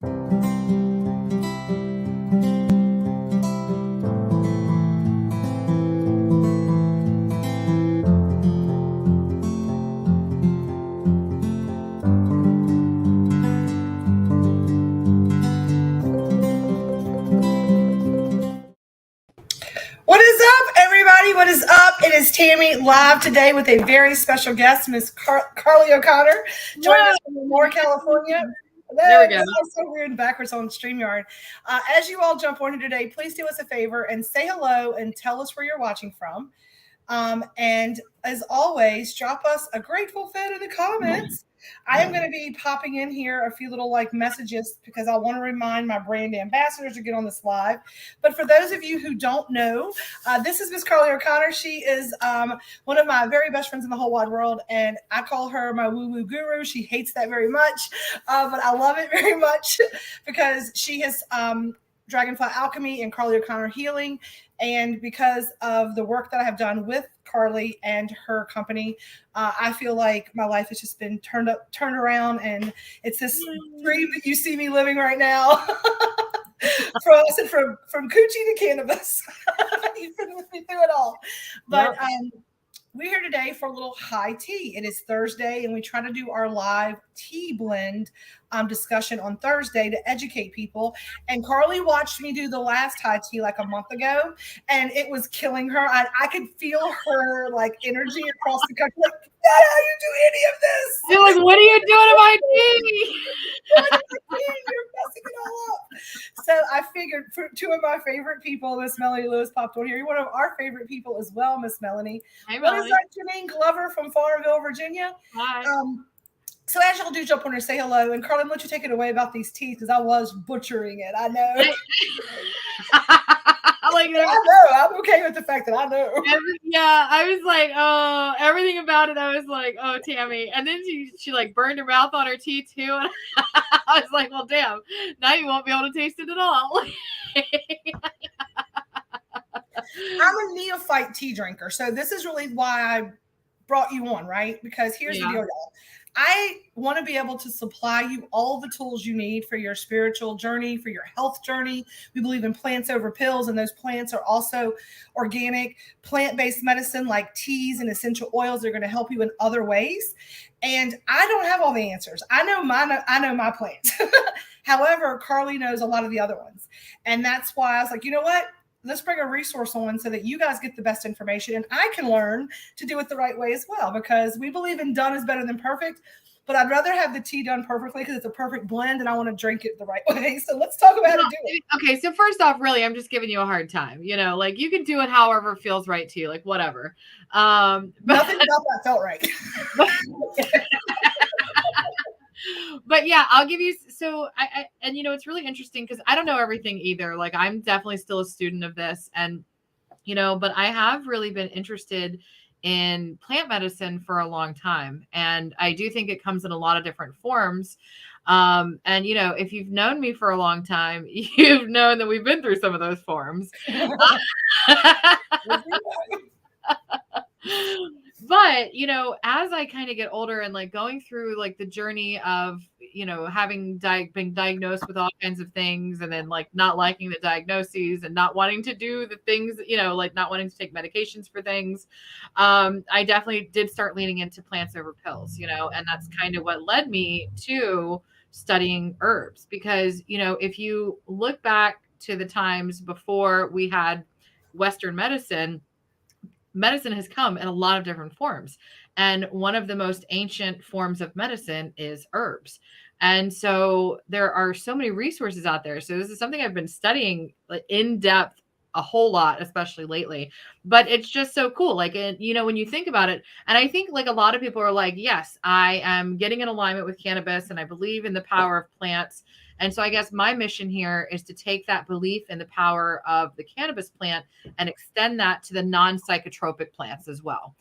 What is up, everybody? What is up? It is Tammy live today with a very special guest, Miss Carly O'Connor, joining us from Lemoore, California. There we go. That's so weird and backwards on StreamYard. As you all jump on here today, please do us a favor and say hello and tell us where you're watching from. And as always, drop us a grateful fit in the comments. I am going to be popping in here a few little messages because I want to remind my brand ambassadors to get on this live. But for those of you who don't know, this is Miss Carly O'Connor. She is one of my very best friends in the whole wide world, and I call her my woo-woo guru. She hates that very much, but I love it very much because she has Dragonfly Alchemy and Carly O'Connor Healing. And because of the work that I have done with Carly and her company, I feel like my life has just been turned around, and it's this dream that you see me living right now. from coochie to cannabis. You've been with me through it all. But we're here today for a little high tea. It is Thursday, and we try to do our live tea blend discussion on Thursday to educate people. And Carly watched me do the last high tea like a month ago, and it was killing her. I could feel her energy across the country. Like, not how you do any of this. You're like, what are you doing to my tea? You're messing it all up. So I figured for two of my favorite people, Miss Melanie Lewis popped on here. You're one of our favorite people as well, Miss Melanie. Hi, Melanie. What is that, Janine Glover from Farmville, Virginia? Hi. So as y'all do jump on her, say hello. And Carly, let you take it away about these teeth because I was butchering it. I know. I know. I'm okay with the fact that I know. Yeah, I was like, oh, everything about it. I was like, oh, Tammy. And then she burned her mouth on her tea too. And I was like, well, damn. Now you won't be able to taste it at all. I'm a neophyte tea drinker. So this is really why I brought you on, right? Because here's the deal, y'all. I want to be able to supply you all the tools you need for your spiritual journey, for your health journey. We believe in plants over pills, and those plants are also organic, plant-based medicine like teas and essential oils that are going to help you in other ways. And I don't have all the answers. I know my plants. However, Carly knows a lot of the other ones. And that's why I was like, you know what? Let's bring a resource on so that you guys get the best information and I can learn to do it the right way as well, because we believe in done is better than perfect, but I'd rather have the tea done perfectly because it's a perfect blend and I want to drink it the right way. So let's talk about how to do it. Okay. So first off, really, I'm just giving you a hard time, you can do it however feels right to you, whatever. Nothing about that felt right. But yeah, I'll give you, so and it's really interesting because I don't know everything either. I'm definitely still a student of this, and, but I have really been interested in plant medicine for a long time. And I do think it comes in a lot of different forms. And, if you've known me for a long time, you've known that we've been through some of those forms. But, as I kind of get older and going through the journey of, having been diagnosed with all kinds of things, and then not liking the diagnoses and not wanting to do the things, not wanting to take medications for things. I definitely did start leaning into plants over pills, and that's kind of what led me to studying herbs. Because, if you look back to the times before we had Western medicine has come in a lot of different forms. And one of the most ancient forms of medicine is herbs. And so there are so many resources out there. So this is something I've been studying in depth a whole lot, especially lately. But it's just so cool. When you think about it, and I think a lot of people are like, yes, I am getting in alignment with cannabis and I believe in the power of plants. And so I guess my mission here is to take that belief in the power of the cannabis plant and extend that to the non-psychotropic plants as well.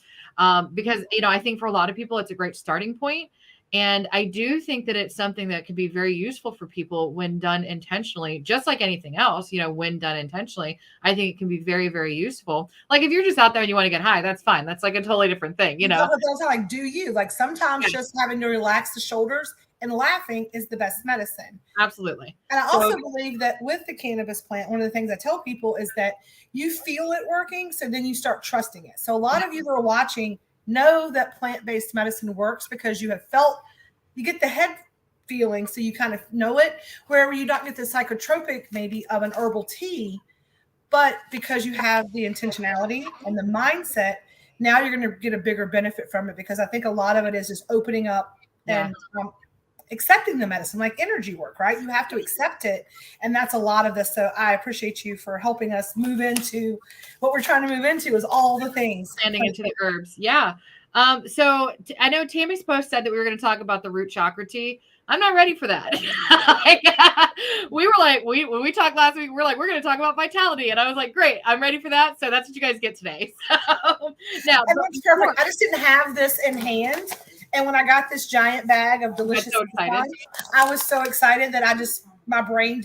Because, I think for a lot of people, it's a great starting point. And I do think that it's something that can be very useful for people when done intentionally, just like anything else, when done intentionally. I think it can be very, very useful. If you're just out there and you want to get high, that's fine. That's a totally different thing, That's do you. Sometimes just having to relax the shoulders and laughing is the best medicine. Absolutely. And I also believe that with the cannabis plant, one of the things I tell people is that you feel it working, so then you start trusting it. So a lot of you that are watching know that plant-based medicine works because you have felt, you get the head feeling, so you kind of know it, where you don't get the psychotropic maybe of an herbal tea, but because you have the intentionality and the mindset, now you're going to get a bigger benefit from it, because I think a lot of it is just opening up and accepting the medicine, like energy work, right? You have to accept it. And that's a lot of this. So I appreciate you for helping us move into what we're trying to move into, is all the things. Standing into the herbs. Yeah. So I know Tammy's post said that we were going to talk about the root chakra tea. I'm not ready for that. We were like, when we talked last week, we're going to talk about vitality. And I was like, great, I'm ready for that. So that's what you guys get today. So, now, and that's perfect. I just didn't have this in hand. And when I got this giant bag of delicious, so excited. I was so excited that my brain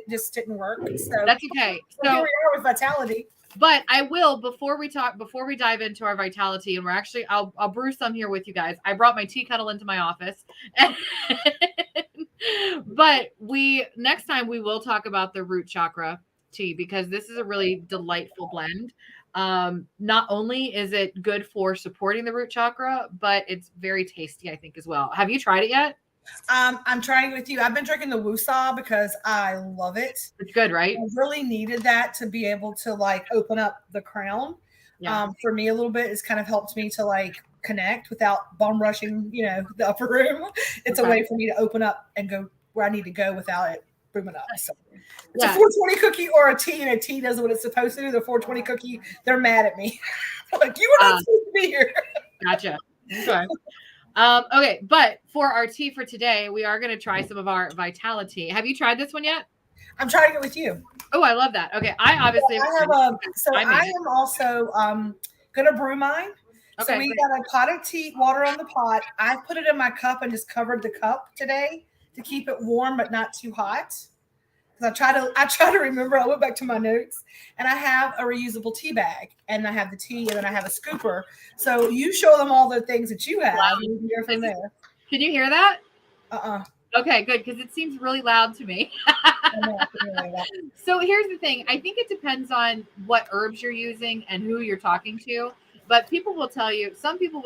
just didn't work. So that's okay. So here we are with vitality. But I will, before we dive into our vitality, and I'll brew some here with you guys. I brought my tea kettle into my office. But next time we will talk about the root chakra tea, because this is a really delightful blend. Not only is it good for supporting the root chakra, but it's very tasty, I think, as well. Have you tried it yet? I'm trying with you. I've been drinking the Woosah because I love it. It's good, right? I really needed that to be able to like open up the crown. Yeah. For me, a little bit, it's kind of helped me to like connect without bum rushing, the upper room. It's a way for me to open up and go where I need to go without it booming up. So it's a 420 cookie or a tea, and a tea does what it's supposed to do. The 420 cookie, they're mad at me. Like, you were not supposed to be here. Gotcha. Okay. Okay, but for our tea for today, we are going to try some of our vitality. Have you tried this one yet? I'm trying it with you. Oh, I love that. Okay, I obviously I am also going to brew mine. Okay, so we got a pot of tea, water on the pot. I put it in my cup and just covered the cup today to keep it warm but not too hot. Because I try to remember. I went back to my notes, and I have a reusable tea bag, and I have the tea, and then I have a scooper. So you show them all the things that you have. Wow. And you can go from there. Can you hear that? Okay, good, because it seems really loud to me. So here's the thing. I think it depends on what herbs you're using and who you're talking to. But some people will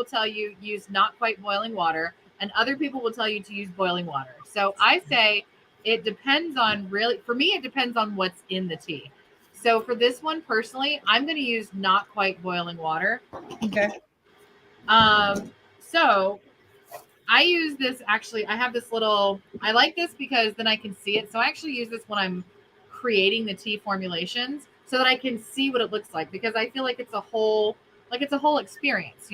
tell you use not quite boiling water, and other people will tell you to use boiling water. So I say it depends on for me, it depends on what's in the tea. So for this one, personally, I'm going to use not quite boiling water. Okay. So I use this, actually, I have this I like this because then I can see it. So I actually use this when I'm creating the tea formulations so that I can see what it looks like, because I feel like it's a whole experience,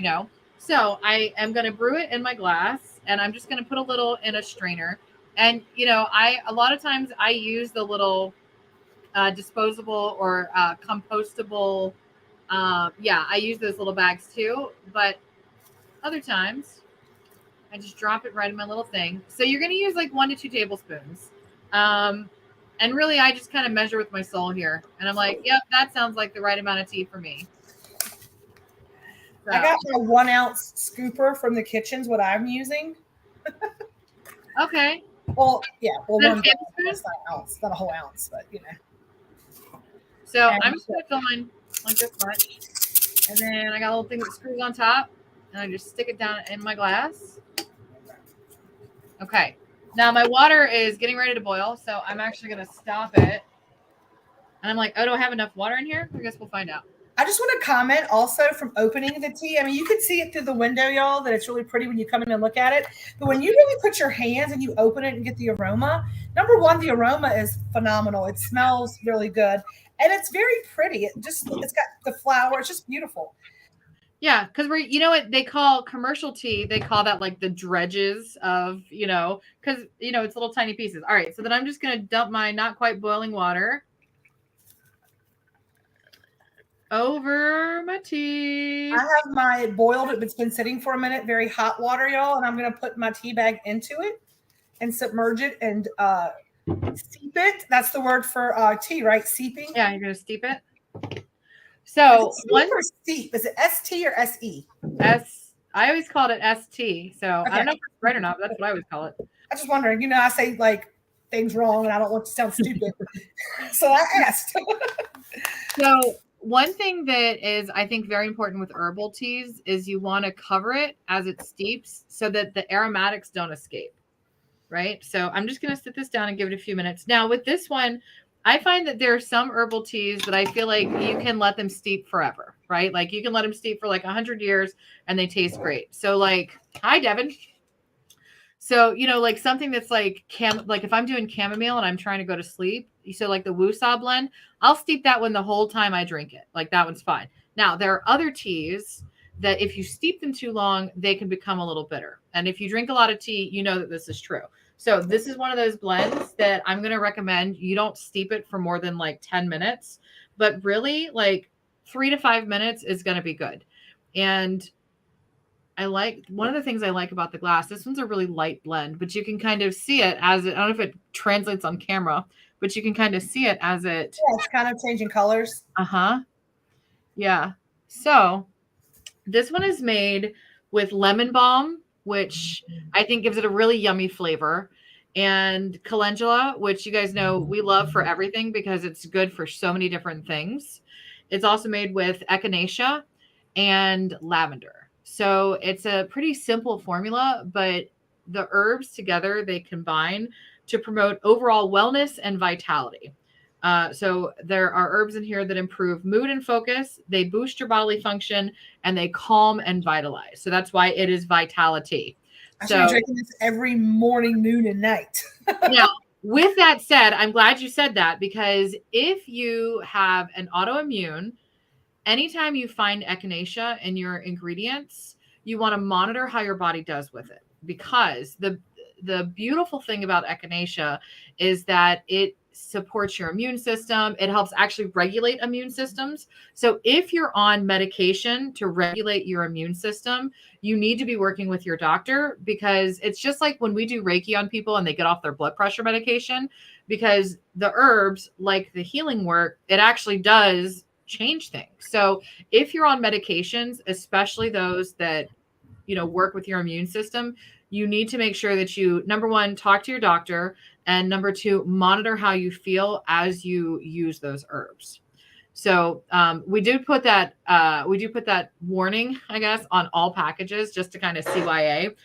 So I am going to brew it in my glass, and I'm just going to put a little in a strainer. And, a lot of times I use the little disposable or compostable. I use those little bags too, but other times I just drop it right in my little thing. So you're going to use like 1 to 2 tablespoons. And really, I just kind of measure with my soul here. And I'm like, yep, that sounds like the right amount of tea for me. So. I got my 1 ounce scooper from the kitchen's what I'm using. Okay. Well, yeah. Well, 1 ounce, not a whole ounce, but So I'm just going to fill mine like this much. And then I got a little thing that screws on top, and I just stick it down in my glass. Okay. Now my water is getting ready to boil, so I'm actually going to stop it. And I'm like, oh, do I have enough water in here? I guess we'll find out. I just want to comment also from opening the tea. I mean, you could see it through the window, y'all, that it's really pretty when you come in and look at it. But when you really put your hands and you open it and get the aroma, number one, the aroma is phenomenal. It smells really good. And it's very pretty. It's got the flower. It's just beautiful. Yeah, because what they call commercial tea, they call that like the dredges of, because, it's little tiny pieces. All right, so then I'm just going to dump my not quite boiling water over my tea. I have my boiled, it's been sitting for a minute, very hot water, y'all, and I'm going to put my tea bag into it and submerge it and steep it. That's the word for tea, right? Seeping. Yeah, you're going to steep it. So one for steep, is it ST or SE? I always called it ST. So okay. I don't know if it's right or not, but that's what I always call it. I'm just wondering. I say like things wrong, and I don't want to sound stupid, so I asked. So one thing that is, I think, very important with herbal teas is you want to cover it as it steeps so that the aromatics don't escape. Right. So I'm just going to sit this down and give it a few minutes. Now with this one, I find that there are some herbal teas that I feel like you can let them steep forever, right? Like you can let them steep for like 100 years and they taste great. So like, hi, Devin. So, like something that's like like if I'm doing chamomile and I'm trying to go to sleep, so like the Wusa blend, I'll steep that one the whole time I drink it. Like that one's fine. Now, there are other teas that if you steep them too long, they can become a little bitter. And if you drink a lot of tea, you know that this is true. So this is one of those blends that I'm going to recommend. You don't steep it for more than like 10 minutes, but really like 3 to 5 minutes is going to be good. And I like one of the things I like about the glass. This one's a really light blend, but you can kind of see it as it. I don't know if it translates on camera, but you can kind of see it as it. Yeah, it's kind of changing colors. Yeah. So this one is made with lemon balm, which I think gives it a really yummy flavor, and calendula, which you guys know we love for everything because it's good for so many different things. It's also made with echinacea and lavender. So it's a pretty simple formula, but the herbs together, they combine to promote overall wellness and vitality. So there are herbs in here that improve mood and focus. They boost your bodily function and they calm and vitalize. So that's why it is vitality. I should be drinking this every morning, noon, and night. Now, with that said, I'm glad you said that because if you have an autoimmune, anytime you find echinacea in your ingredients, you want to monitor how your body does with it because the beautiful thing about echinacea is that it supports your immune system. It helps actually regulate immune systems. So if you're on medication to regulate your immune system, you need to be working with your doctor because it's just like when we do Reiki on people and they get off their blood pressure medication, because the herbs, like the healing work, it actually does change things. So if you're on medications, especially those that, work with your immune system, you need to make sure that you, number one, talk to your doctor, and number two, monitor how you feel as you use those herbs. So we do put that warning, I guess, on all packages just to kind of CYA.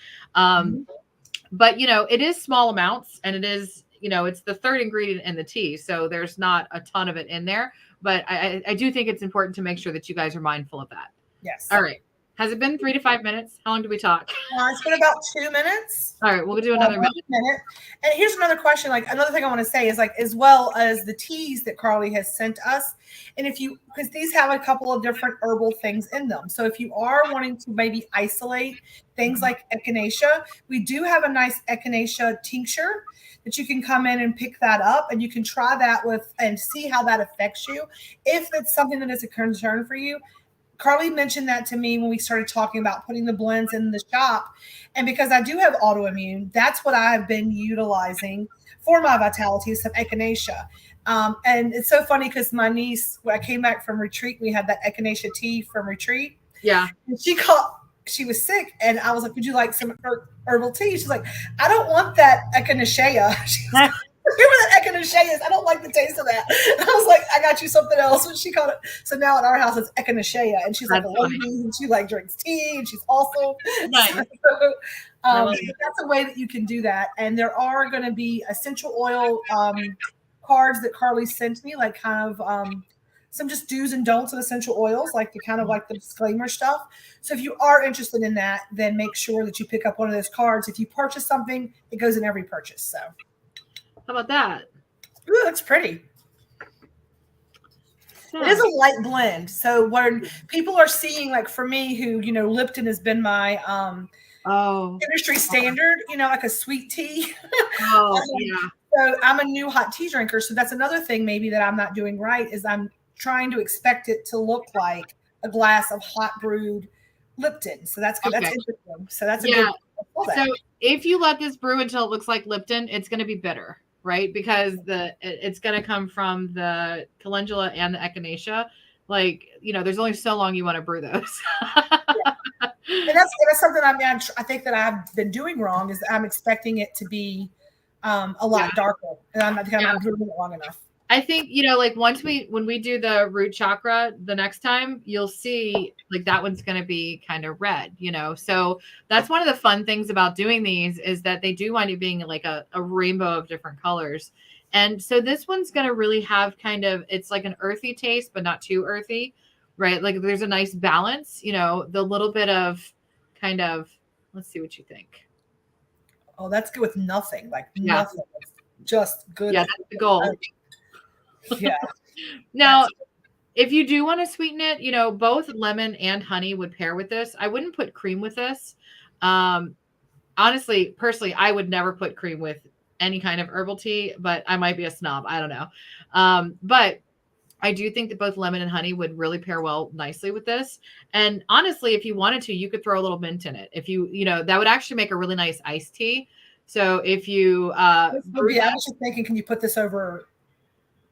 But it is small amounts, and it is, it's the third ingredient in the tea, so there's not a ton of it in there. But I do think it's important to make sure that you guys are mindful of that. Yes. All right. Has it been 3 to 5 minutes? How long do we talk? It's been about 2 minutes. All right, we'll do another minute. And here's another question. Like another thing I want to say is like, as well as the teas that Carly has sent us, and because these have a couple of different herbal things in them. So if you are wanting to maybe isolate things like echinacea, we do have a nice echinacea tincture that you can come in and pick that up, and you can try that with and see how that affects you. If it's something that is a concern for you. Carly mentioned that to me when we started talking about putting the blends in the shop. And because I do have autoimmune, that's what I've been utilizing for my vitality, some echinacea. And it's so funny because my niece, when I came back from retreat, we had that echinacea tea from retreat. Yeah. And she was sick. And I was like, would you like some herbal tea? She's like, I don't want that echinacea. Remember that echinacea is? I don't like the taste of that. And I was like, I got you something else. And she called it. So now at our house, it's echinacea. And she's like a lady, and she like drinks tea, and she's awesome. Nice. So, that's a way that you can do that. And there are going to be essential oil cards that Carly sent me, like kind of some just do's and don'ts of essential oils, like the kind of like the disclaimer stuff. So if you are interested in that, then make sure that you pick up one of those cards. If you purchase something, it goes in every purchase. So. How about that? Ooh, that's pretty. It is a light blend. So when people are seeing, like for me, who, Lipton has been my industry standard, like a sweet tea. Yeah. So I'm a new hot tea drinker. So that's another thing maybe that I'm not doing right is I'm trying to expect it to look like a glass of hot brewed Lipton. So that's good. Okay. That's interesting. So that's a good. So if you let this brew until it looks like Lipton, it's going to be bitter. Right? Because it's going to come from the calendula and the echinacea. Like, there's only so long you want to brew those. And that's something I think that I've been doing wrong is I'm expecting it to be a lot darker, and I'm not brewing it long enough. I think, like when we do the root chakra the next time, you'll see like that one's going to be kind of red, So that's one of the fun things about doing these is that they do wind up being like a rainbow of different colors. And so this one's going to really have it's like an earthy taste, but not too earthy, right? Like there's a nice balance, the little bit of let's see what you think. Oh, that's good with nothing. Like nothing. Just good. Yeah, that's the goal. Yeah. Now, if you do want to sweeten it, both lemon and honey would pair with this. I wouldn't put cream with this. Honestly, personally, I would never put cream with any kind of herbal tea, but I might be a snob. I don't know. But I do think that both lemon and honey would really pair well nicely with this. And honestly, if you wanted to, you could throw a little mint in it. If that would actually make a really nice iced tea. So if you, I was just thinking, can you put this over?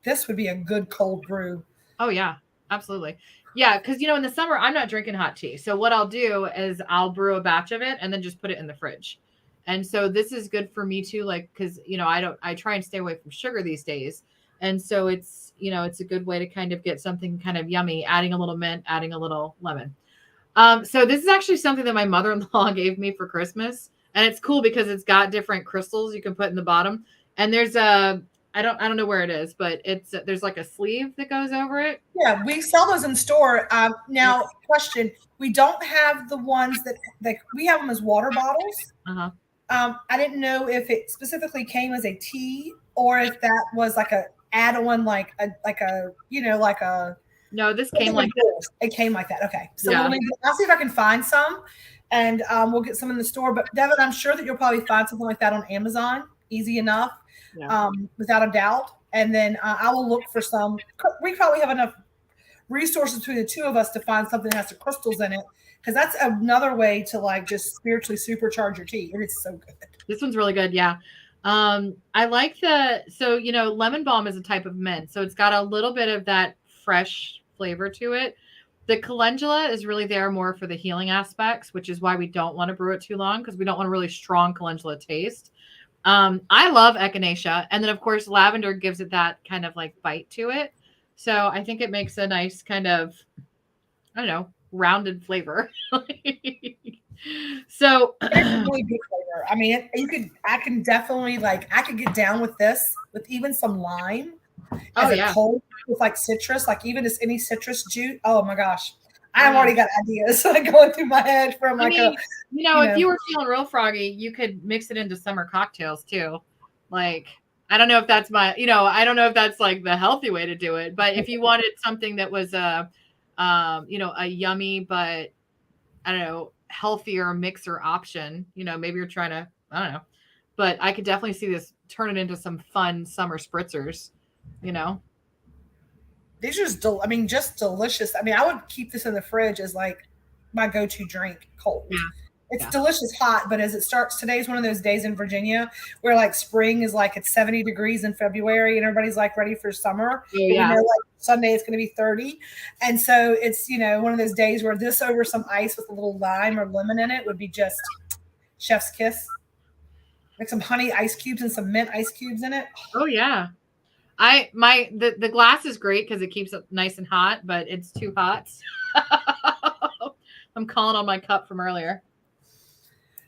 This would be a good cold brew. Oh yeah, absolutely. Yeah, because in the summer I'm not drinking hot tea. So what I'll do is I'll brew a batch of it and then just put it in the fridge. And so this is good for me too, like because I try and stay away from sugar these days. And so it's it's a good way to kind of get something kind of yummy, adding a little mint, adding a little lemon. So this is actually something that my mother-in-law gave me for Christmas. And it's cool because it's got different crystals you can put in the bottom. And there's I don't know where it is, but there's like a sleeve that goes over it. Yeah, we sell those in store. Now, question: we don't have the ones that we have them as water bottles. Uh-huh. I didn't know if it specifically came as a tea or if that was like a add-on, like a. No, this came like this. It came like that. Okay, so I'll see if I can find some, and we'll get some in the store. But Devin, I'm sure that you'll probably find something like that on Amazon, easy enough. Yeah. Without a doubt. And then I will look for some. We probably have enough resources between the two of us to find something that has the crystals in it, because that's another way to like just spiritually supercharge your tea. And it's so good. This one's really good. Yeah. I like lemon balm is a type of mint. So it's got a little bit of that fresh flavor to it. The calendula is really there more for the healing aspects, which is why we don't want to brew it too long because we don't want a really strong calendula taste. I love echinacea, and then of course lavender gives it that kind of like bite to it. So I think it makes a nice kind of, I don't know, rounded flavor. So it's really good flavor. I mean, I can definitely I could get down with this with even some lime. Cold with like citrus, like even just any citrus juice. Oh my gosh. I've already got ideas going through my head from if you were feeling real froggy, you could mix it into summer cocktails too. Like, I don't know if that's I don't know if that's like the healthy way to do it, but if you wanted something that was a yummy, but I don't know, healthier mixer option, maybe you're trying to, I don't know, but I could definitely see this turning into some fun summer spritzers, These are just delicious. I mean, I would keep this in the fridge as like my go-to drink cold. Yeah. It's delicious hot, but as it starts, today's one of those days in Virginia where like spring is like it's 70 degrees in February and everybody's like ready for summer. Yeah. Sunday it's going to be 30. And so it's, one of those days where this over some ice with a little lime or lemon in it would be just chef's kiss. Like some honey ice cubes and some mint ice cubes in it. Oh yeah. The glass is great because it keeps it nice and hot, but it's too hot. I'm calling on my cup from earlier.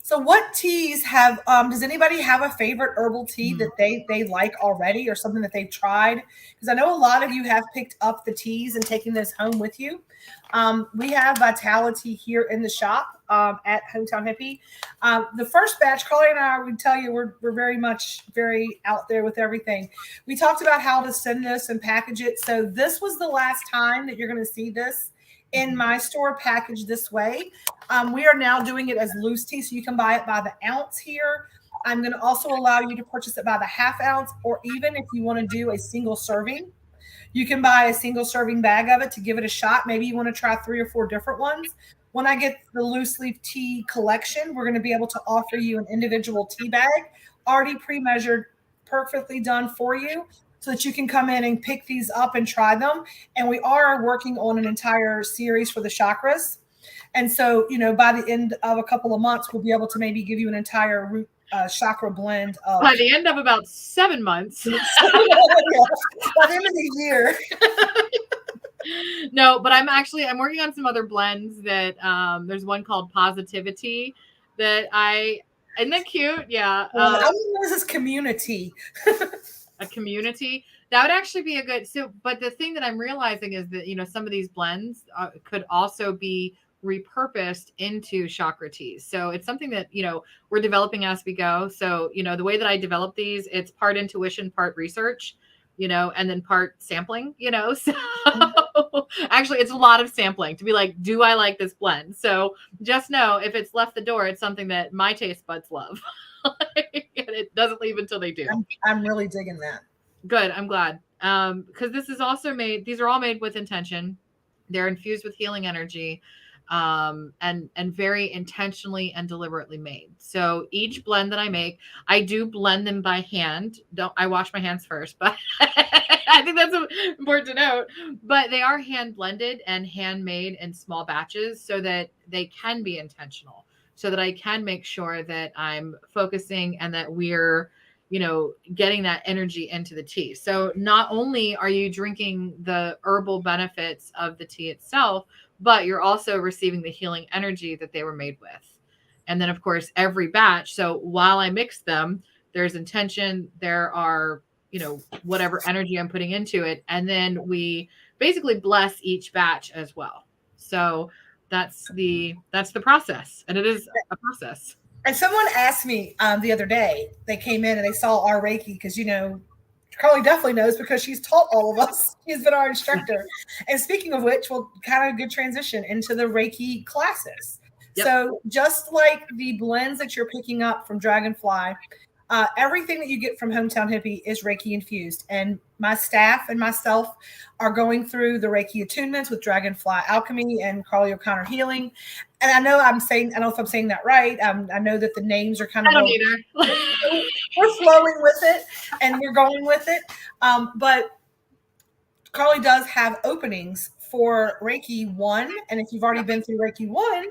So what teas does anybody have a favorite herbal tea that they like already or something that they've tried? Because I know a lot of you have picked up the teas and taken this home with you. We have Vitality here in the shop at Hometown Hippie. The first batch, Carly and I would tell you we're very out there with everything. We talked about how to send this and package it. So this was the last time that you're going to see this in my store packaged this way. We are now doing it as loose tea, so you can buy it by the ounce here. I'm going to also allow you to purchase it by the half ounce, or even if you want to do a single serving, you can buy a single serving bag of it to give it a shot. Maybe you want to try 3 or 4 different ones. When I get the loose leaf tea collection, we're going to be able to offer you an individual tea bag, already pre-measured, perfectly done for you, so that you can come in and pick these up and try them. And we are working on an entire series for the chakras. And so, by the end of a couple of months, we'll be able to maybe give you an entire root chakra blend of. By the end of about 7 months. By the end of the year. No, but I'm working on some other blends that there's one called Positivity that isn't that cute? Yeah. I don't know this is community. A community. That would actually be a good, but the thing that I'm realizing is that, some of these blends could also be repurposed into chakra teas. So it's something that, we're developing as we go. So, the way that I develop these, it's part intuition, part research, and then part sampling, so actually it's a lot of sampling to be like, do I like this blend? So just know if it's left the door, it's something that my taste buds love. And it doesn't leave until they do. I'm really digging that. Good. I'm glad. Because this is also these are all made with intention. They're infused with healing energy, and very intentionally and deliberately made. So each blend that I make, I do blend them by hand. I wash my hands first, but I think that's important to note. But they are hand blended and handmade in small batches so that they can be intentional, so that I can make sure that I'm focusing and that we're, getting that energy into the tea. So not only are you drinking the herbal benefits of the tea itself, but you're also receiving the healing energy that they were made with. And then, of course, every batch. So while I mix them, there's intention, there are, whatever energy I'm putting into it. And then we basically bless each batch as well. So that's the process. And it is a process. And someone asked me the other day, they came in and they saw our Reiki because, Carly definitely knows because she's taught all of us. She's been our instructor. And speaking of which, we'll kind of a good transition into the Reiki classes. Yep. So just like the blends that you're picking up from Dragonfly, everything that you get from Hometown Hippie is Reiki infused. And my staff and myself are going through the Reiki attunements with Dragonfly Alchemy and Carly O'Connor Healing. And I know I don't know if I'm saying that right. I know that the names are kind of. I don't either. We're flowing with it and we're going with it. But Carly does have openings for Reiki 1. And if you've already been through Reiki 1,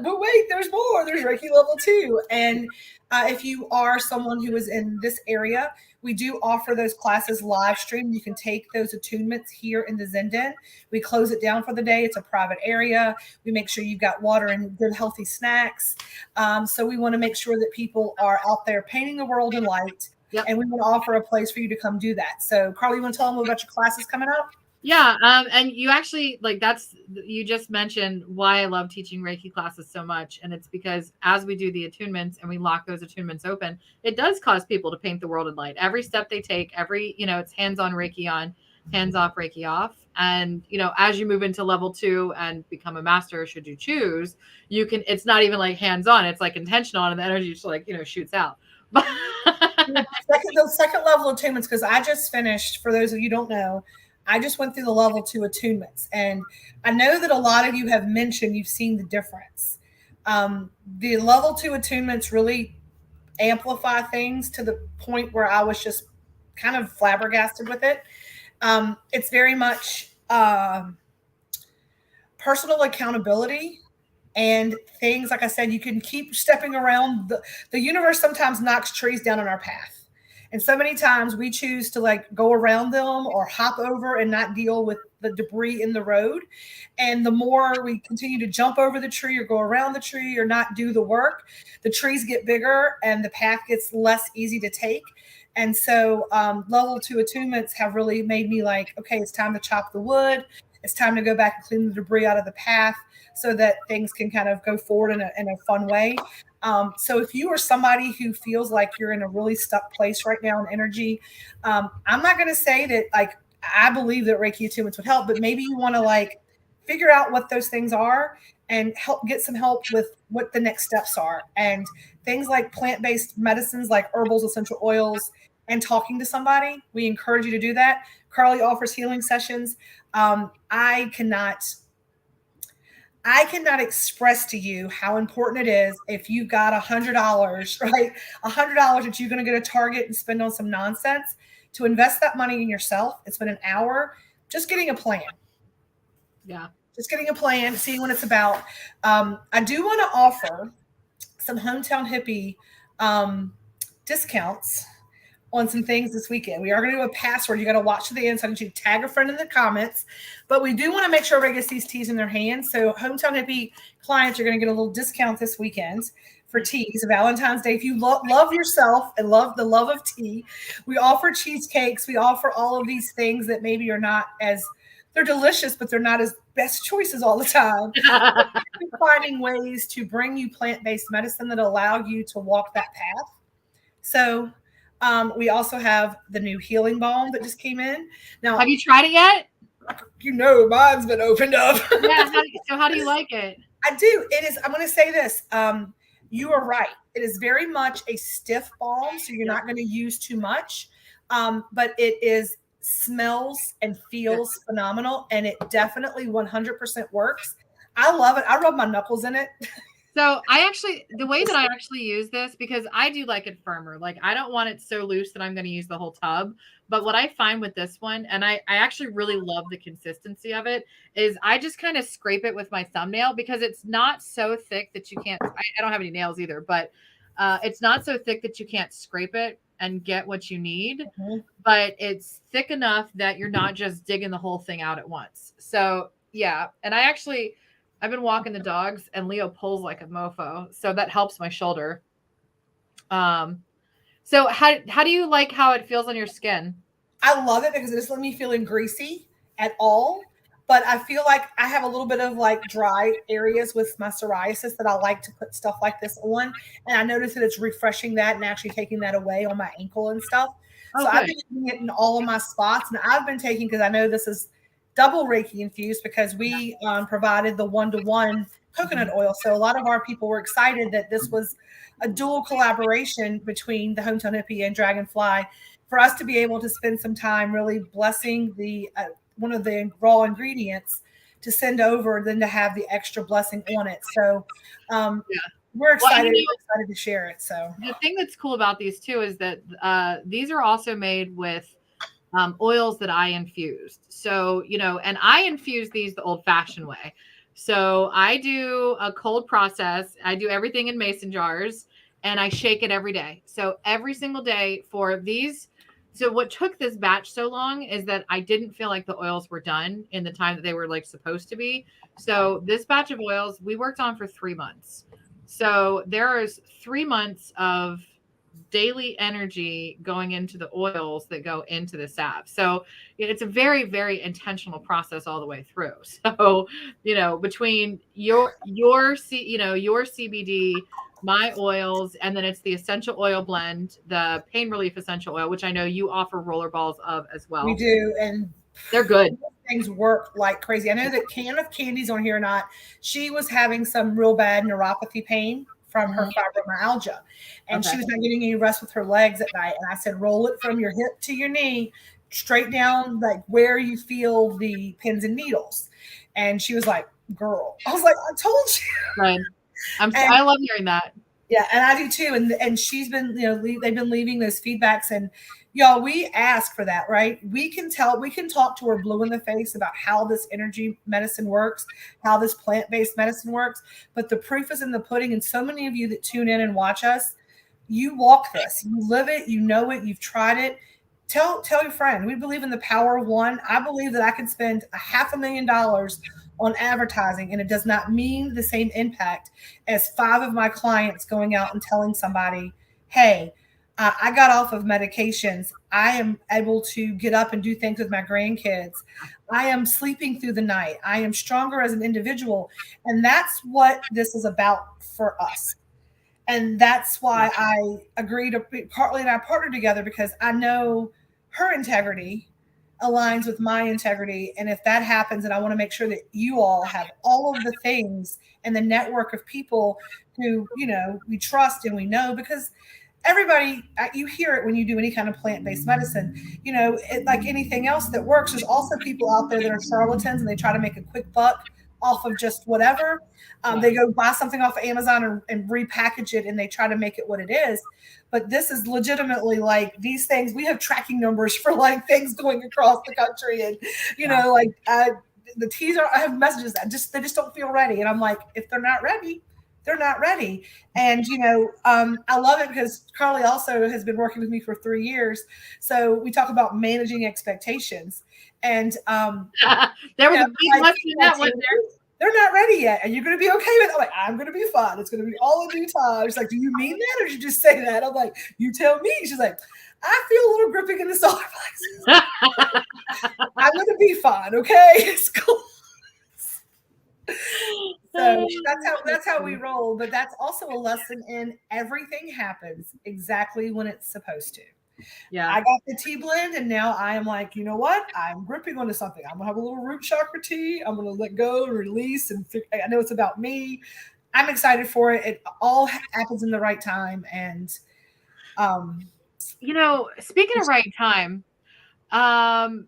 but wait, there's more. There's Reiki level 2. And if you are someone who is in this area, we do offer those classes live stream. You can take those attunements here in the Zen Den. We close it down for the day. It's a private area. We make sure you've got water and good healthy snacks. So we want to make sure that people are out there painting the world in light. Yep. And we want to offer a place for you to come do that. So Carly, you want to tell them about your classes coming up? Yeah. And you actually you just mentioned why I love teaching Reiki classes so much. And it's because as we do the attunements and we lock those attunements open, it does cause people to paint the world in light. Every step they take, it's hands-on Reiki on, hands-off Reiki off. And, as you move into level 2 and become a master, should you choose, it's not even like hands-on, it's like intentional and the energy just shoots out. The second level attunements, because I just finished, for those of you who don't know, I just went through the level 2 attunements, and I know that a lot of you have mentioned you've seen the difference. The level 2 attunements really amplify things to the point where I was just kind of flabbergasted with it. It's very much personal accountability and things, like I said, you can keep stepping around. The universe sometimes knocks trees down on our path. And so many times we choose to go around them or hop over and not deal with the debris in the road. And the more we continue to jump over the tree or go around the tree or not do the work, the trees get bigger and the path gets less easy to take. And so level 2 attunements have really made me okay, it's time to chop the wood. It's time to go back and clean the debris out of the path so that things can kind of go forward in a fun way. So if you are somebody who feels like you're in a really stuck place right now in energy, I'm not going to say that I believe that Reiki attunements would help, but maybe you want to figure out what those things are and get some help with what the next steps are. And things like plant-based medicines like herbals, essential oils, and talking to somebody, we encourage you to do that. Carly offers healing sessions. I cannot express to you how important it is if you got $100, right? $100 that you're going to go to Target and spend on some nonsense, to invest that money in yourself. It's been an hour just getting a plan. Yeah. just getting a plan, seeing what it's about. I do want to offer some Hometown Hippie discounts on some things this weekend. We are going to do a password. You got to watch to the end. So I need you to tag a friend in the comments. But we do want to make sure everybody gets these teas in their hands. So Hometown Hippie clients are going to get a little discount this weekend for teas. Valentine's Day. If you love yourself and love the love of tea, we offer cheesecakes. We offer all of these things that maybe are not as, they're delicious, but they're not as best choices all the time. Finding ways to bring you plant-based medicine that allow you to walk that path. So we also have the new healing balm that just came in. Now, have you tried it yet? You know, mine's been opened up. Yeah. So how do you like it? I do. It is. I'm going to say this. You are right. It is very much a stiff balm, so you're not going to use too much. But it is smells and feels phenomenal, and it definitely 100% works. I love it. I rub my knuckles in it. So the way that I actually use this, because I do like it firmer. Like I don't want it so loose that I'm going to use the whole tub. But what I find with this one, and I actually really love the consistency of it, is I just kind of scrape it with my thumbnail because it's not so thick that you can't, I don't have any nails either, but it's not so thick that you can't scrape it and get what you need. Mm-hmm. But it's thick enough that you're not just digging the whole thing out at once. So yeah. And I've been walking the dogs and Leo pulls like a mofo. So that helps my shoulder. So how do you like how it feels on your skin? I love it because it doesn't let me feeling greasy at all. But I feel like I have a little bit of like dry areas with my psoriasis that I like to put stuff like this on. And I notice that it's refreshing that and actually taking that away on my ankle and stuff. So I've been using it in all of my spots. And I've been taking, because I know this is double Reiki infused, because we provided the 1-to-1 coconut oil. So a lot of our people were excited that this was a dual collaboration between the Hometown Hippie and Dragonfly for us to be able to spend some time really blessing the one of the raw ingredients to send over, then to have the extra blessing on it. So we're excited, excited to share it. So the thing that's cool about these too is that these are also made with oils that I infused. So, and I infuse these the old fashioned way. So I do a cold process. I do everything in mason jars and I shake it every day. So every single day for these. So what took this batch so long is that I didn't feel like the oils were done in the time that they were like supposed to be. So this batch of oils we worked on for 3 months. So there is 3 months of daily energy going into the oils that go into the salve. So it's a very, very intentional process all the way through. So, between your CBD, my oils, and then it's the essential oil blend, the pain relief essential oil, which I know you offer roller balls of as well. We do. And they're good. Things work like crazy. I know that Can of Candy's on here or not. She was having some real bad neuropathy pain from her fibromyalgia. And she was not getting any rest with her legs at night. And I said, roll it from your hip to your knee, straight down, like where you feel the pins and needles. And she was like, girl, I was like, I told you. Right. I love hearing that. Yeah. And I do too. And she's been, they've been leaving those feedbacks, and y'all, we ask for that, right? We can talk to her blue in the face about how this energy medicine works, how this plant-based medicine works. But the proof is in the pudding. And so many of you that tune in and watch us, you walk this, you live it, you know it, you've tried it. Tell your friend. We believe in the power of one. I believe that I can spend $500,000 on advertising, and it does not mean the same impact as 5 of my clients going out and telling somebody, hey, I got off of medications. I am able to get up and do things with my grandkids. I am sleeping through the night. I am stronger as an individual. And that's what this is about for us. And that's why I agreed to Carly and I partnered together, because I know her integrity aligns with my integrity. And if that happens, and I want to make sure that you all have all of the things and the network of people who, we trust and we know, because everybody, you hear it when you do any kind of plant-based medicine, like anything else that works. There's also people out there that are charlatans and they try to make a quick buck off of just whatever. They go buy something off of Amazon and repackage it, and they try to make it what it is. But this is legitimately like these things. We have tracking numbers for like things going across the country, and the teas are, I have messages that they just don't feel ready. And I'm like, if they're not ready, they're not ready. And, I love it because Carly also has been working with me for 3 years. So we talk about managing expectations. And, there was a big like, lesson in that one there. they're not ready yet. And you're going to be okay with it. I'm like, I'm going to be fine. It's going to be all in due time. She's like, do you mean that? Or did you just say that? I'm like, you tell me. She's like, I feel a little gripping in the solar plexus. I'm going to be fine. Okay. It's cool. So that's how we roll. But that's also a lesson in everything happens exactly when it's supposed to. Yeah. I got the tea blend, and now I am like, you know what? I'm gripping onto something. I'm gonna have a little root chakra tea. I'm gonna let go and release, and I know it's about me. I'm excited for it. It all happens in the right time, and speaking of right time, I'm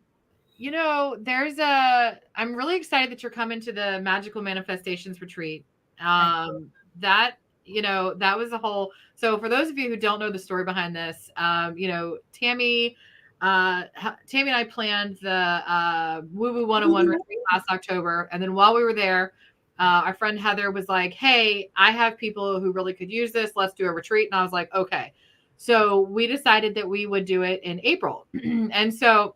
really excited that you're coming to the Magical Manifestations Retreat. That was a whole. So for those of you who don't know the story behind this, Tammy and I planned the Woo Woo 101 retreat last October, and then while we were there, our friend Heather was like, "Hey, I have people who really could use this. Let's do a retreat." And I was like, "Okay." So we decided that we would do it in April, and so.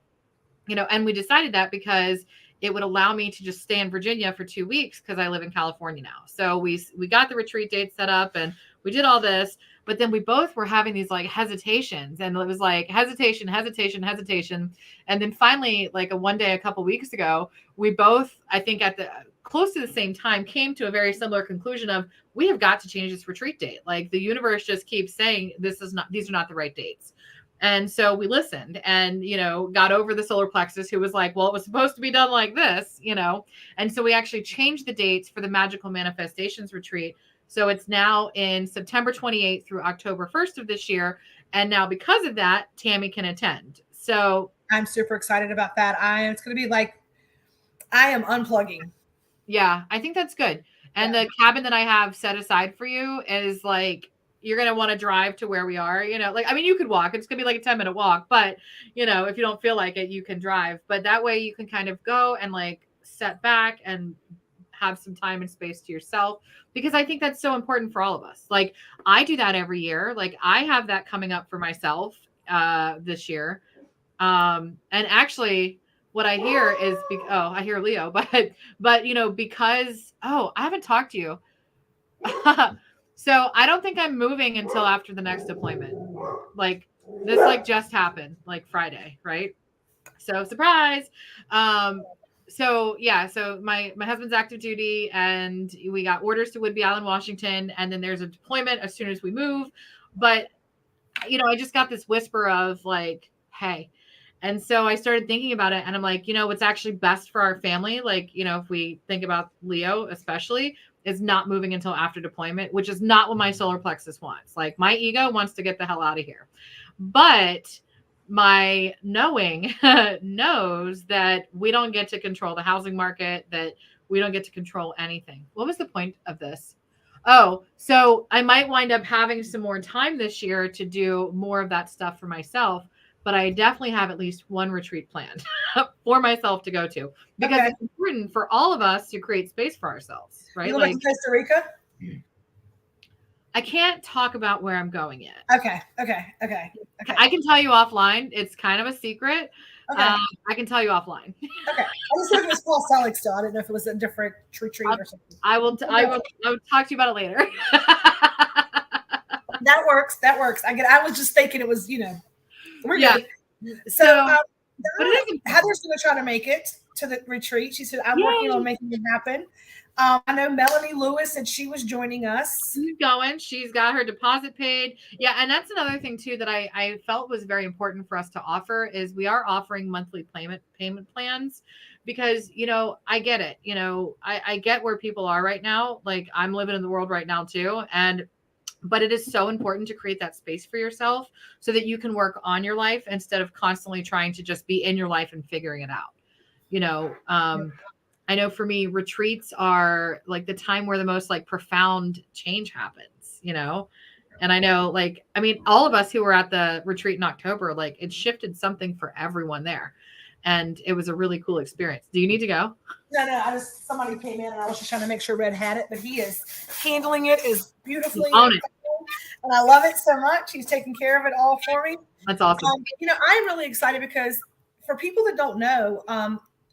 And we decided that because it would allow me to just stay in Virginia for 2 weeks because I live in California now. So we got the retreat date set up and we did all this, but then we both were having these like hesitations, and it was like hesitation. And then finally, like one day, a couple weeks ago, we both, I think at the close to the same time, came to a very similar conclusion of we have got to change this retreat date. Like the universe just keeps saying these are not the right dates. And so we listened and, got over the solar plexus, who was like, well, it was supposed to be done like this, And so we actually changed the dates for the Magical Manifestations Retreat. So it's now in September 28th through October 1st of this year. And now because of that, Tammy can attend. So I'm super excited about that. It's going to be like, I am unplugging. Yeah, I think that's good. And the cabin that I have set aside for you is like, you're going to want to drive to where we are, you could walk, it's going to be like a 10-minute walk, but if you don't feel like it, you can drive, but that way you can kind of go and like set back and have some time and space to yourself, because I think that's so important for all of us. Like I do that every year. Like I have that coming up for myself, this year. And actually what I hear is, I hear Leo, but because, I haven't talked to you. So I don't think I'm moving until after the next deployment. Like this, just happened like Friday, right? So surprise. So my husband's active duty, and we got orders to Whidbey Island, Washington, and then there's a deployment as soon as we move. But I just got this whisper of like, hey. And so I started thinking about it, and I'm like, what's actually best for our family? Like, if we think about Leo, especially, is not moving until after deployment, which is not what my solar plexus wants. Like my ego wants to get the hell out of here. But my knowing knows that we don't get to control the housing market, that we don't get to control anything. What was the point of this? Oh, so I might wind up having some more time this year to do more of that stuff for myself. But I definitely have at least one retreat planned for myself to go to, because it's important for all of us to create space for ourselves, right? You going to Costa Rica? I can't talk about where I'm going yet. Okay. I can tell you offline. It's kind of a secret. Okay. I can tell you offline. Okay. I was thinking it was Paul Selig still. I didn't know if it was a different retreat or something. I will talk to you about it later. That works. I was just thinking it was, we're good. So Heather's going to try to make it to the retreat. She said, I'm working on making it happen. I know Melanie Lewis said she was joining us. She's going. She's got her deposit paid. Yeah, and that's another thing too that I felt was very important for us to offer is we are offering monthly payment plans, because I get it. I get where people are right now. Like I'm living in the world right now too, but it is so important to create that space for yourself so that you can work on your life instead of constantly trying to just be in your life and figuring it out. I know for me, retreats are like the time where the most like profound change happens, and I know all of us who were at the retreat in October, like it shifted something for everyone there. and it was a really cool experience. Do you need to go? No, somebody came in and I was just trying to make sure Red had it, but he is handling it as beautifully. Own it. And I love it so much. He's taking care of it all for me. That's awesome. I'm really excited because for people that don't know,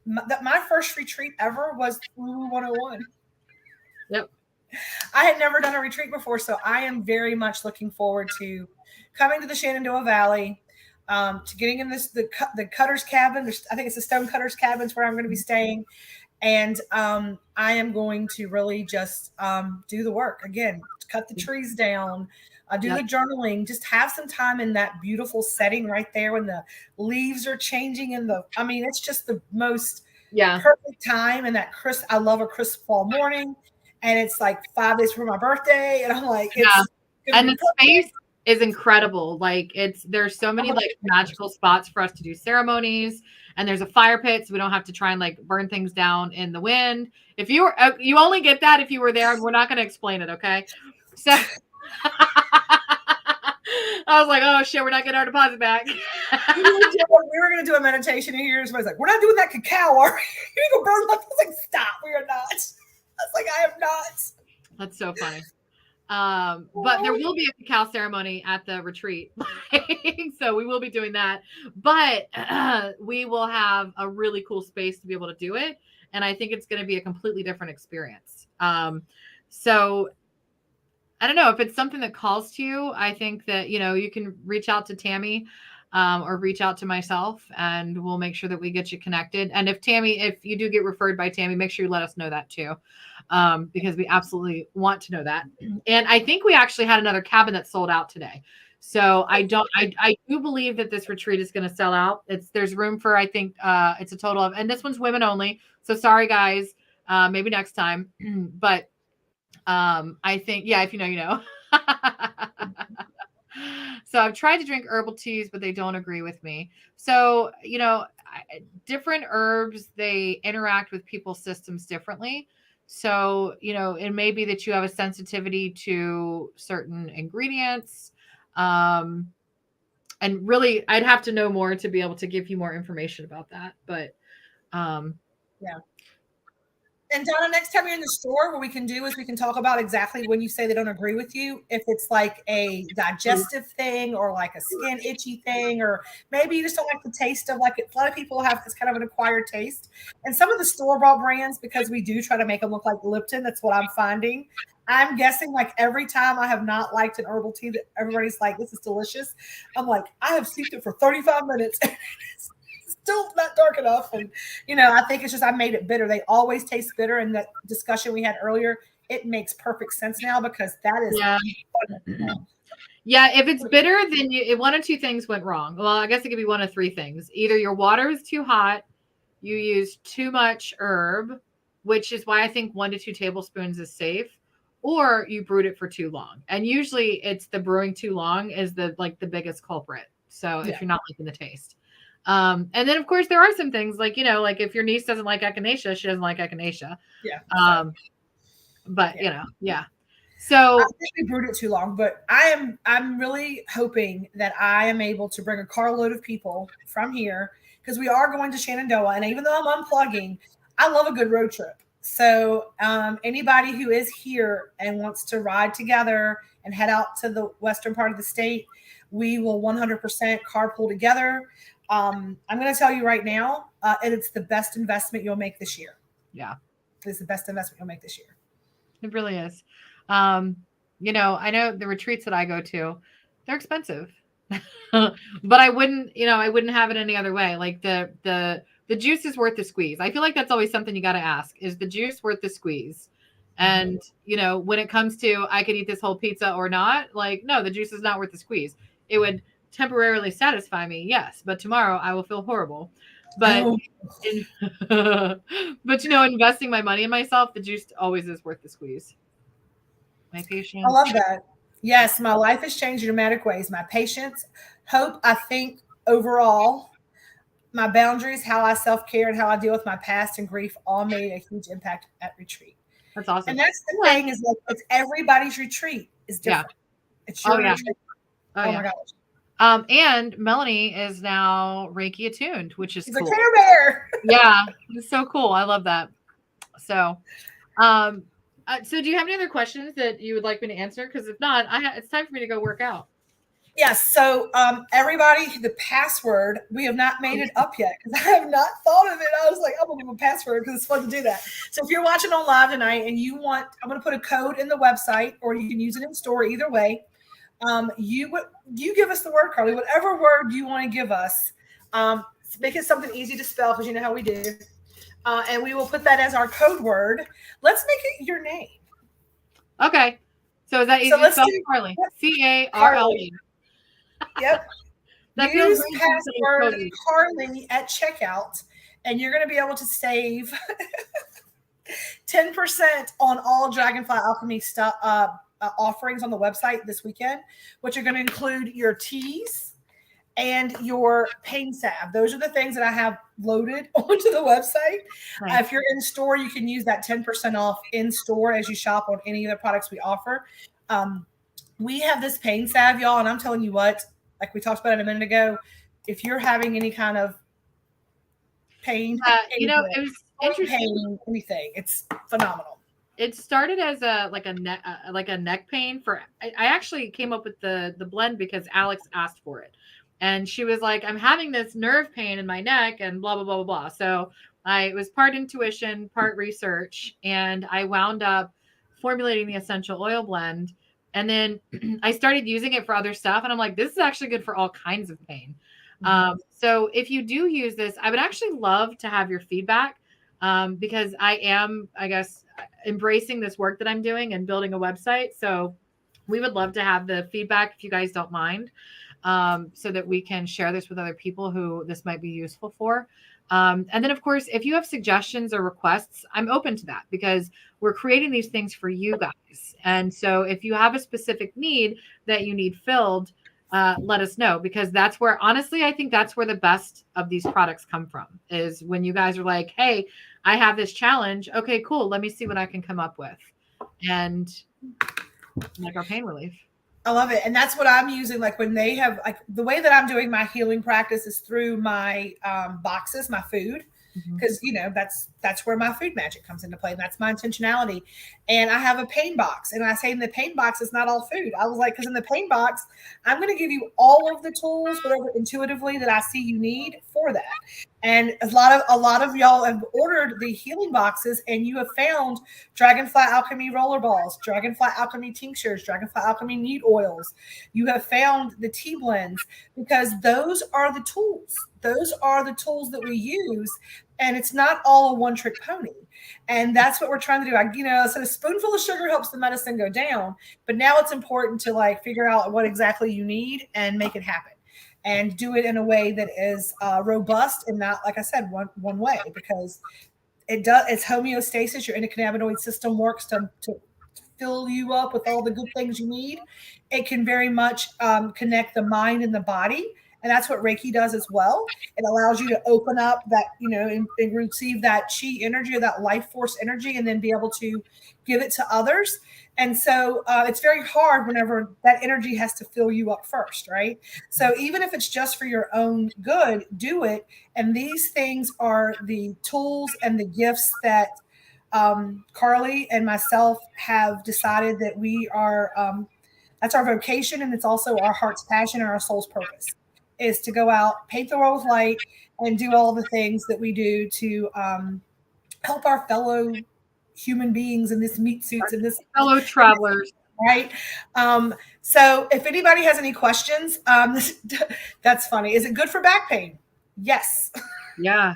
my first retreat ever was Lulu 101. Yep. I had never done a retreat before, so I am very much looking forward to coming to the Shenandoah Valley, to getting in the Cutter's Cabin. I think it's the Stone Cutter's Cabins where I'm going to be staying. And I am going to really just do the work again, cut the trees down, do the journaling, just have some time in that beautiful setting right there when the leaves are changing it's just the most perfect time. And I love a crisp fall morning, and it's like 5 days before my birthday. And I'm like, and the space is incredible. Like there's so many like magical spots for us to do ceremonies, and there's a fire pit, so we don't have to try and like burn things down in the wind. If you only get that if you were there, and we're not going to explain it. Okay. So I was like, oh shit, we're not getting our deposit back. we were going to do a meditation in here. Somebody's like, we're not doing that cacao, are we? You're going to burn that. I was like, stop. We are not. I was like, I am not. That's so funny. But there will be a cacao ceremony at the retreat. So we will be doing that, but we will have a really cool space to be able to do it. And I think it's going to be a completely different experience. So I don't know if it's something that calls to you. I think that, you can reach out to Tammy, or reach out to myself, and we'll make sure that we get you connected. And if you do get referred by Tammy, make sure you let us know that too. Because we absolutely want to know that. And I think we actually had another cabin that sold out today. So I do believe that this retreat is going to sell out. There's room for, I think, it's a total of, and this one's women only. So sorry guys, maybe next time. But I think, if you know, you know. So I've tried to drink herbal teas, but they don't agree with me. So, different herbs, they interact with people's systems differently. So, it may be that you have a sensitivity to certain ingredients. And really, I'd have to know more to be able to give you more information about that. But yeah. And Donna, next time you're in the store, what we can do is we can talk about exactly when you say they don't agree with you, if it's like a digestive thing or like a skin itchy thing, or maybe you just don't like the taste of a lot of people have this kind of an acquired taste. And some of the store-bought brands, because we do try to make them look like Lipton, that's what I'm finding. I'm guessing like every time I have not liked an herbal tea that everybody's like, this is delicious, I'm like, I have steeped it for 35 minutes. Still not dark enough. And I think it's just I made it bitter. They always taste bitter. And that discussion we had earlier, it makes perfect sense now, because that is if it's bitter, then one of two things went wrong. Well, I guess it could be one of three things. Either your water is too hot, you use too much herb, which is why I think 1 to 2 tablespoons is safe, or you brewed it for too long. And usually it's the brewing too long is the biggest culprit. So if you're not liking the taste. And then of course there are some things like if your niece doesn't like echinacea, she doesn't like echinacea. But so I think we brewed it too long. But I'm really hoping that I am able to bring a carload of people from here, because we are going to Shenandoah, and even though I'm unplugging, I love a good road trip. So anybody who is here and wants to ride together and head out to the western part of the state, we will 100% carpool together. I'm going to tell you right now, and it's the best investment you'll make this year. Yeah. It's the best investment you'll make this year. It really is. I know the retreats that I go to, they're expensive, but I wouldn't have it any other way. Like the juice is worth the squeeze. I feel like that's always something you got to ask. Is the juice worth the squeeze? And, when it comes to, I could eat this whole pizza or not, no, the juice is not worth the squeeze. It would temporarily satisfy me, yes, but tomorrow I will feel horrible. But investing my money in myself, the juice always is worth the squeeze. My patience. I love that. Yes, my life has changed in dramatic ways. My patience, hope, I think overall, my boundaries, how I self-care, and how I deal with my past and grief all made a huge impact at retreat. That's awesome. And that's the thing, is it's everybody's retreat is different. It's your retreat. Oh my gosh. And Melanie is now Reiki attuned, which is He's cool. a Care Bear. Yeah, it's so cool. I love that. So, um, so do you have any other questions that you would like me to answer? Because if not, it's time for me to go work out. Yes. So, everybody, the password, we have not made it up yet because I have not thought of it. I was like, I'm going to give a password because it's fun to do that. So, if you're watching on live tonight and you want, I'm going to put a code in the website or you can use it in store either way. You give us the word, Carly, whatever word you want to give us. Make it something easy to spell because you know how we do. And we will put that as our code word. Let's make it your name. Okay. So is that easy to spell? Carly. Carly. Yep. That Use password Carly at checkout, and you're going to be able to save 10% on all Dragonfly Alchemy stuff offerings on the website this weekend, which are going to include your teas and your pain salve. Those are the things that I have loaded onto the website. Nice. If you're in store, you can use that 10% off in store as you shop on any of the products we offer. We have this pain salve, y'all, and I'm telling you what, like we talked about it a minute ago, if you're having any kind of pain, it was interesting. Pain, anything, it's phenomenal. It started as a neck pain for. I actually came up with the blend because Alex asked for it, and she was like, "I'm having this nerve pain in my neck," and blah blah blah blah blah. So it was part intuition, part research, and I wound up formulating the essential oil blend. And then I started using it for other stuff. And I'm like, this is actually good for all kinds of pain. Mm-hmm. So if you do use this, I would actually love to have your feedback because I am, I guess, embracing this work that I'm doing and building a website. So we would love to have the feedback if you guys don't mind so that we can share this with other people who this might be useful for. And then, of course, if you have suggestions or requests, I'm open to that because we're creating these things for you guys. And so if you have a specific need that you need filled, let us know because that's where, honestly, I think that's where the best of these products come from is when you guys are like, hey, I have this challenge. Okay, cool. Let me see what I can come up with. And like our pain relief. I love it. And that's what I'm using. Like when they have, like the way that I'm doing my healing practice is through my boxes, my food, because, that's where my food magic comes into play. And that's my intentionality. And I have a pain box. And I say in the pain box, it's not all food. I was like, because in the pain box, I'm going to give you all of the tools, whatever intuitively that I see you need for that. And a lot of y'all have ordered the healing boxes and you have found Dragonfly Alchemy roller balls, Dragonfly Alchemy tinctures, Dragonfly Alchemy neat oils. You have found the tea blends because those are the tools. Those are the tools that we use. And it's not all a one-trick pony. And that's what we're trying to do. So a spoonful of sugar helps the medicine go down. But now it's important to figure out what exactly you need and make it happen. And do it in a way that is robust and not, like I said, one way, because it's homeostasis. Your endocannabinoid system works to fill you up with all the good things you need. It can very much connect the mind and the body. And that's what Reiki does as well. It allows you to open up that, and receive that chi energy or that life force energy and then be able to give it to others. And so it's very hard whenever that energy has to fill you up first, right? So even if it's just for your own good, do it. And these things are the tools and the gifts that Carly and myself have decided that we are, that's our vocation. And it's also our heart's passion and our soul's purpose is to go out, paint the world with light, and do all the things that we do to help our fellow human beings in this meat suits and this fellow travelers. Right. So if anybody has any questions, that's funny. Is it good for back pain? Yes. Yeah.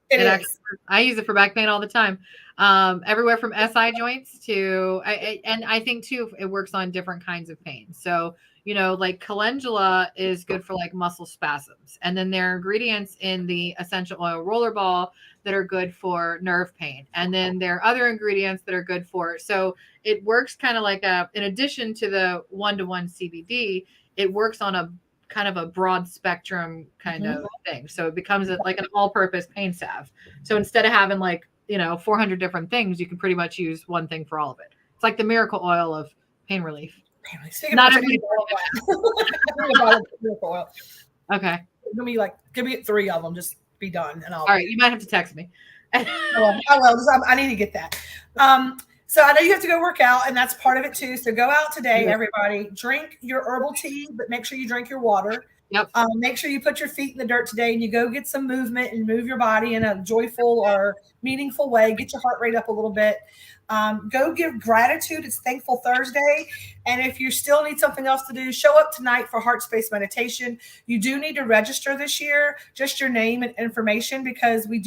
It is. I use it for back pain all the time. Everywhere from SI joints to, and I think too, it works on different kinds of pain. So, like calendula is good for muscle spasms. And then there are ingredients in the essential oil rollerball that are good for nerve pain. And then there are other ingredients that are good for, so it works kind of like in addition to the 1-to-1 CBD, it works on a kind of a broad spectrum kind of thing. So it becomes like an all-purpose pain salve. So instead of having 400 different things, you can pretty much use one thing for all of it. It's like the miracle oil of pain relief. Apparently, speaking Not of which, I need a bottle of miracle oil. Okay. Give me like, give me 3 of them. Just be done, and I'll. All right, you might have to text me. I will. I need to get that. So I know you have to go work out, and that's part of it too. So go out today, everybody. Drink your herbal tea, but make sure you drink your water. Yep. Make sure you put your feet in the dirt today, and you go get some movement and move your body in a joyful or meaningful way. Get your heart rate up a little bit. Go give gratitude. It's Thankful Thursday. And if you still need something else to do, show up tonight for Heart Space Meditation. You do need to register this year, just your name and information, because we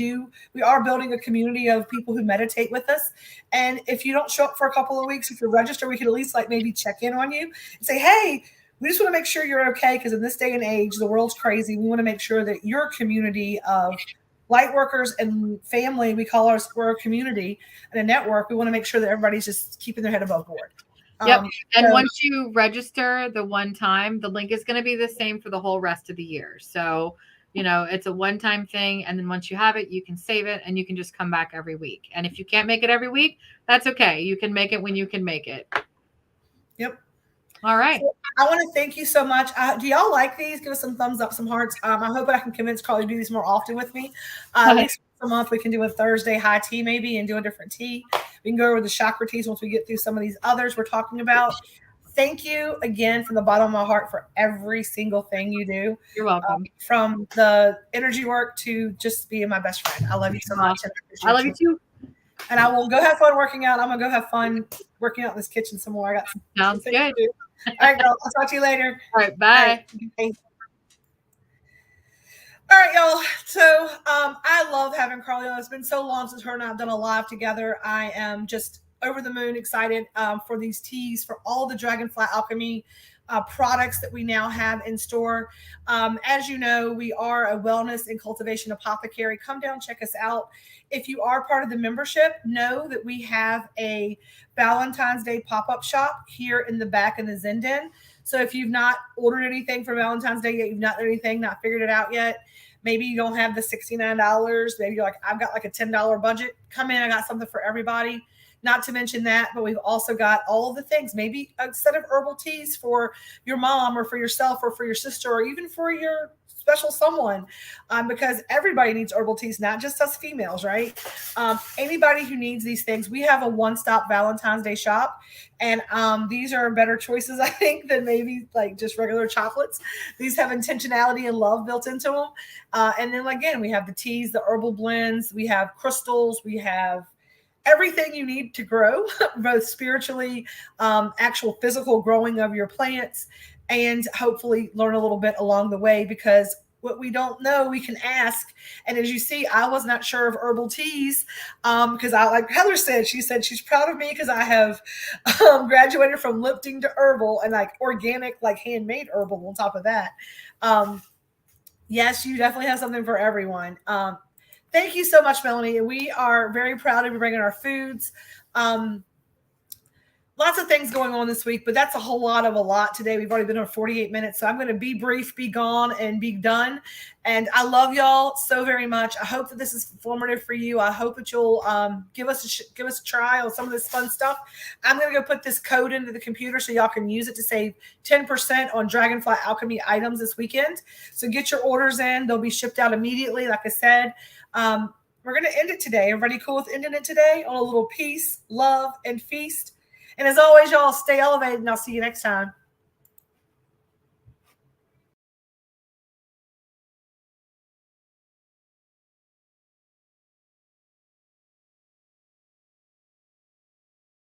are building a community of people who meditate with us. And if you don't show up for a couple of weeks, if you register, we could at least like maybe check in on you and say, hey, we just want to make sure you're okay, because in this day and age, the world's crazy. We want to make sure that your community of light workers and family, we're a community and a network. We want to make sure that everybody's just keeping their head above board. Yep. And once you register the one time, the link is going to be the same for the whole rest of the year. So, it's a one-time thing. And then once you have it, you can save it and you can just come back every week. And if you can't make it every week, that's okay. You can make it when you can make it. Yep. All right. So I want to thank you so much. Do y'all like these? Give us some thumbs up, some hearts. I hope I can convince Carly to do these more often with me. At least once a month, we can do a Thursday high tea maybe and do a different tea. We can go over the chakra teas once we get through some of these others we're talking about. Thank you again from the bottom of my heart for every single thing you do. You're welcome. From the energy work to just being my best friend. I love you so much. I love you too. And I will go have fun working out. I'm going to go have fun working out in this kitchen some more. I got some Sounds good. To do. All right, girl. I'll talk to you later. All right. Bye. All right, y'all. So I love having Carly on. It's been so long since her and I have done a live together. I am just over the moon excited for these teas, for all the Dragonfly Alchemy products that we now have in store. As you know, we are a wellness and cultivation apothecary. Come down, check us out. If you are part of the membership, know that we have a Valentine's Day pop-up shop here in the back in the Zen Den. So if you've not ordered anything for Valentine's Day yet, you've not done anything, not figured it out yet, maybe you don't have the $69, maybe you're like, I've got like a $10 budget, come in, I got something for everybody. Not to mention that, but we've also got all of the things, maybe a set of herbal teas for your mom or for yourself or for your sister or even for your special someone, because everybody needs herbal teas, not just us females, right? Anybody who needs these things, we have a one-stop Valentine's Day shop, and these are better choices, I think, than maybe like just regular chocolates. These have intentionality and love built into them. And then again, we have the teas, the herbal blends, we have crystals, we have everything you need to grow, both spiritually, actual physical growing of your plants, and hopefully learn a little bit along the way, because what we don't know, we can ask. And as you see, I was not sure of herbal teas because I, like Heather said, she said she's proud of me because I have graduated from lifting to herbal and like organic, like handmade herbal on top of that. Yes, you definitely have something for everyone. Thank you so much, Melanie. We are very proud to be bringing our foods. Lots of things going on this week, but that's a whole lot of a lot today. We've already been on 48 minutes, so I'm going to be brief, be gone, and be done. And I love y'all so very much. I hope that this is informative for you. I hope that you'll give us a try on some of this fun stuff. I'm going to go put this code into the computer so y'all can use it to save 10% on Dragonfly Alchemy items this weekend. So get your orders in. They'll be shipped out immediately, like I said. We're going to end it today. Everybody cool with ending it today on a little peace, love, and feast? And as always, y'all stay elevated, and I'll see you next time.